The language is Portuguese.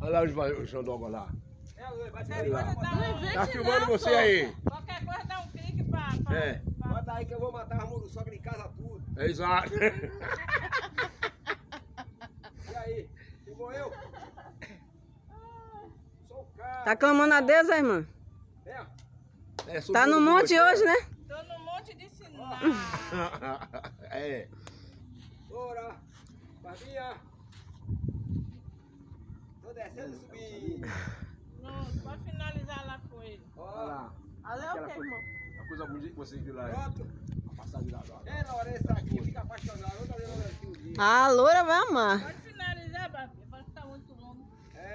Olha lá o Xandonga lá. Qualquer coisa dá um... Tá filmando você aí. Qualquer coisa dá um clique pra... É. Bota aí que eu vou matar as muriçocas de casa tudo. É exato. E aí? Filmou eu? Sou o cara. Tá clamando a Deus, aí, irmã? É, Tá no monte hoje, né? Tô no monte de sinal. É. Bora. Barbinha. Tô descendo e subindo. Pronto, pode finalizar lá com ele. Olha lá. Ali é o que, irmão? A coisa bonita que vocês viram lá. Pronto. A passagem lá. É, Lourenço aqui fica apaixonado. Outra vez eu aqui um dia. A loura vai amar. Pode